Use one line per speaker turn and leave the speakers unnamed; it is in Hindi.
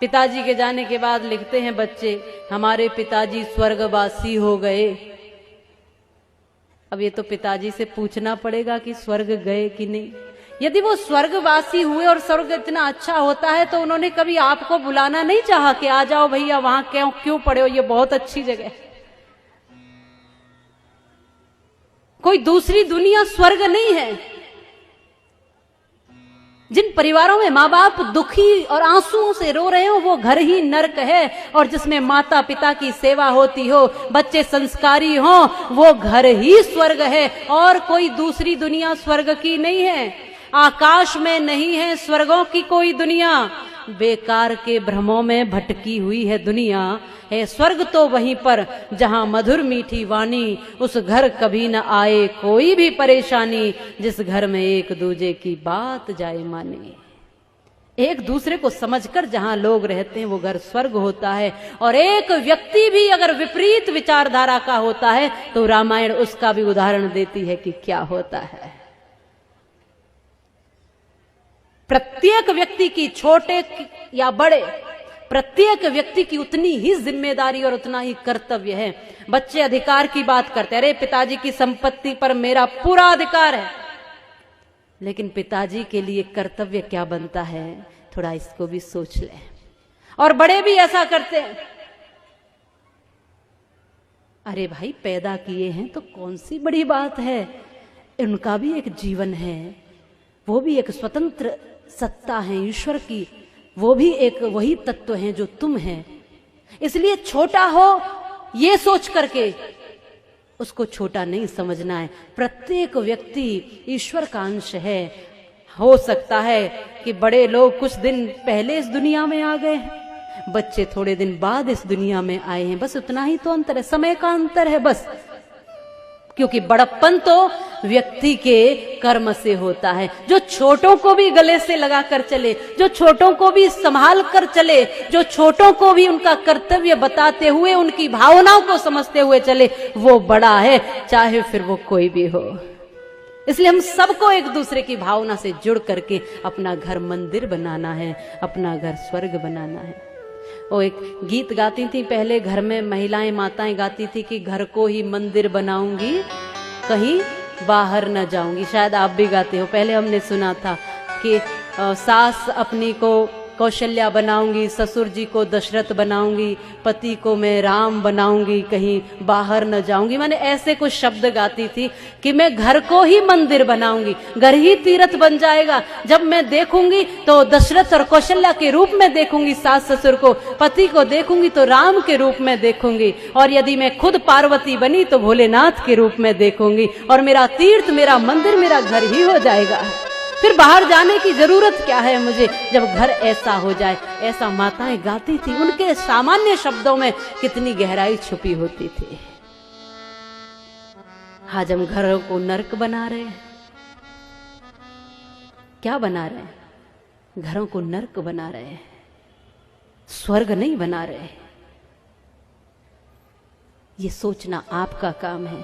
पिताजी के जाने के बाद लिखते हैं बच्चे, हमारे पिताजी स्वर्गवासी हो गए। अब ये तो पिताजी से पूछना पड़ेगा कि स्वर्ग गए कि नहीं। यदि वो स्वर्गवासी हुए और स्वर्ग इतना अच्छा होता है तो उन्होंने कभी आपको बुलाना नहीं चाहा कि आ जाओ भैया, वहां क्यों पड़े हो, ये बहुत अच्छी जगह है। कोई दूसरी दुनिया स्वर्ग नहीं है। जिन परिवारों में माँ बाप दुखी और आंसुओं से रो रहे हो वो घर ही नर्क है, और जिसमें माता पिता की सेवा होती हो, बच्चे संस्कारी हो, वो घर ही स्वर्ग है। और कोई दूसरी दुनिया स्वर्ग की नहीं है। आकाश में नहीं है स्वर्गों की कोई दुनिया, बेकार के भ्रमों में भटकी हुई है दुनिया। है स्वर्ग तो वहीं पर जहां मधुर मीठी वाणी, उस घर कभी न आए कोई भी परेशानी, जिस घर में एक दूजे की बात जाए माने। एक दूसरे को समझकर जहां लोग रहते हैं वो घर स्वर्ग होता है। और एक व्यक्ति भी अगर विपरीत विचारधारा का होता है तो रामायण उसका भी उदाहरण देती है कि क्या होता है। प्रत्येक व्यक्ति की, छोटे या बड़े, प्रत्येक व्यक्ति की उतनी ही जिम्मेदारी और उतना ही कर्तव्य है। बच्चे अधिकार की बात करते हैं, अरे पिताजी की संपत्ति पर मेरा पूरा अधिकार है, लेकिन पिताजी के लिए कर्तव्य क्या बनता है, थोड़ा इसको भी सोच लें। और बड़े भी ऐसा करते हैं, अरे भाई पैदा किए हैं तो कौन सी बड़ी बात है, उनका भी एक जीवन है, वो भी एक स्वतंत्र सत्ता है ईश्वर की, वो भी एक वही तत्व है जो तुम है। इसलिए छोटा हो ये सोच करके उसको छोटा नहीं समझना है। प्रत्येक व्यक्ति ईश्वर का अंश है। हो सकता है कि बड़े लोग कुछ दिन पहले इस दुनिया में आ गए हैं, बच्चे थोड़े दिन बाद इस दुनिया में आए हैं, बस उतना ही तो अंतर है, समय का अंतर है बस। क्योंकि बड़प्पन तो व्यक्ति के कर्म से होता है। जो छोटों को भी गले से लगा कर चले, जो छोटों को भी संभाल कर चले, जो छोटों को भी उनका कर्तव्य बताते हुए उनकी भावनाओं को समझते हुए चले, वो बड़ा है, चाहे फिर वो कोई भी हो। इसलिए हम सबको एक दूसरे की भावना से जुड़ करके अपना घर मंदिर बनाना है, अपना घर स्वर्ग बनाना है। वो एक गीत गाती थी पहले, घर में महिलाएं माताएं गाती थी कि घर को ही मंदिर बनाऊंगी, कहीं बाहर न जाऊंगी। शायद आप भी गाते हो, पहले हमने सुना था कि सास अपनी को कौशल्या बनाऊंगी, ससुर जी को दशरथ बनाऊंगी, पति को मैं राम बनाऊंगी, कहीं बाहर न जाऊंगी। मैंने ऐसे कुछ शब्द गाती थी कि मैं घर को ही मंदिर बनाऊंगी, घर ही तीर्थ बन जाएगा। जब मैं देखूंगी तो दशरथ और कौशल्या के रूप में देखूंगी सास ससुर को, पति को देखूंगी तो राम के रूप में देखूंगी, और यदि मैं खुद पार्वती बनी तो भोलेनाथ के रूप में देखूंगी, और मेरा तीर्थ, मेरा मंदिर, मेरा घर ही हो जाएगा। फिर बाहर जाने की जरूरत क्या है मुझे, जब घर ऐसा हो जाए। ऐसा माताएं गाती थी। उनके सामान्य शब्दों में कितनी गहराई छुपी होती थी। आज हम घरों को नर्क बना रहे हैं। क्या बना रहे हैं? घरों को नर्क बना रहे हैं, स्वर्ग नहीं बना रहे। ये सोचना आपका काम है।